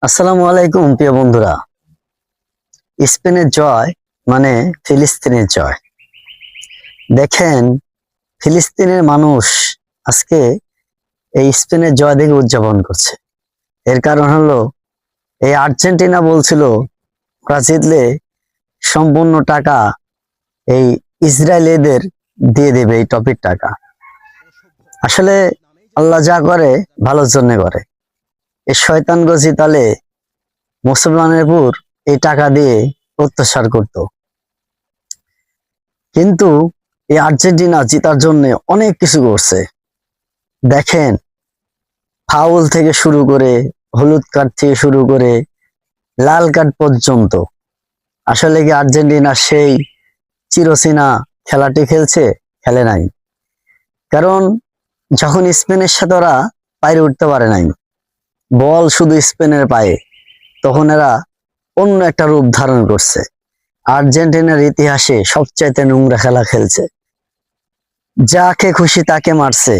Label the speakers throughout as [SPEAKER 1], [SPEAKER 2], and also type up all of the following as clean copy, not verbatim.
[SPEAKER 1] আসসালামু আলাইকুম প্রিয় বন্ধুরা। স্পেনের জয় মানে ফিলিস্তিনের জয়। দেখেন, ফিলিস্তিনের মানুষ আজকে এই স্পেনের জয় দেখে উদযাপন করছে। এর কারণ হলো, এই আর্জেন্টিনা বলছিল ওরা জিতলে সম্পূর্ণ টাকা এই ইসরায়েলিদের দিয়ে দেবে, এই টপির টাকা। আসলে আল্লাহ যা করে ভালোর জন্য করে। এই শয়তান গজি তালে মুসলমানের উপর এই টাকা দিয়ে অত্যাচার করত। কিন্তু এই আর্জেন্টিনা জেতার জন্য অনেক কিছু করছে। দেখেন, ফাউল থেকে শুরু করে, হলুদ কার্ড থেকে শুরু করে, লাল কার্ড পর্যন্ত। আসলে কি আর্জেন্টিনা সেই চিরচেনা খেলাটি খেলছে? খেলে নাই। কারণ যখন স্পেনের সাথে ওরা পায়ে উঠতে পারে নাই, বল শুধু স্পেনের পায়ে, তখন এরা অন্য একটা রূপ ধারণ করছে। আর্জেন্টিনার ইতিহাসে সবচাইতে নোংরা খেলা খেলছে। যাকে খুশি তাকে মারছে,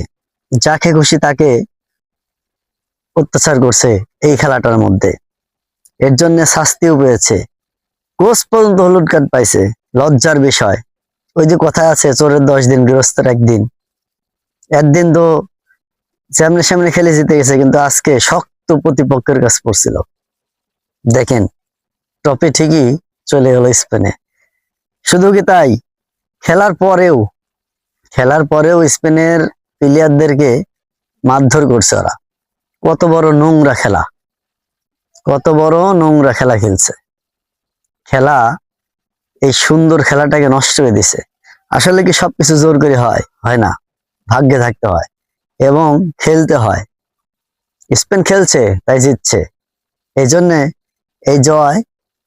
[SPEAKER 1] যাকে খুশি তাকে অত্যাচার করছে এই খেলাটার মধ্যে। এর জন্য শাস্তিও পেয়েছে, কোচ পর্যন্ত হলুদ কার্ড পাইছে। লজ্জার বিষয়। ওই যে কথা আছে, চোরের 10 দিন গৃহস্থের একদিন। একদিন তো সামনে সামনে খেলে জিতে গেছে, কিন্তু আজকে শক্ত প্রতিপক্ষের কাছে পড়ছিল। দেখেন, টপে ঠিকই চলে গেল স্পেনে। শুধু কি তাই, খেলার পরেও খেলার পরেও স্পেনের প্লেয়ারদেরকে মারধর করছে ওরা। কত বড় নোংরা খেলা, কত বড় নোংরা খেলা খেলছে। খেলা, এই সুন্দর খেলাটাকে নষ্ট করে দিছে। আসলে কি সবকিছু জোর করে হয়? হয় না, ভাগ্যে থাকতে হয় এবং খেলতে হয়। স্পেন খেলছে তাই জিতছে। এই জন্যে এই জয়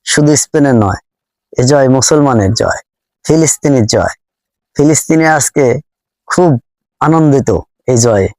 [SPEAKER 1] শুধু স্পেনের নয়, এই জয় মুসলমানের জয়, ফিলিস্তিনের জয়। ফিলিস্তিনে আজকে খুব আনন্দিত এই জয়ে।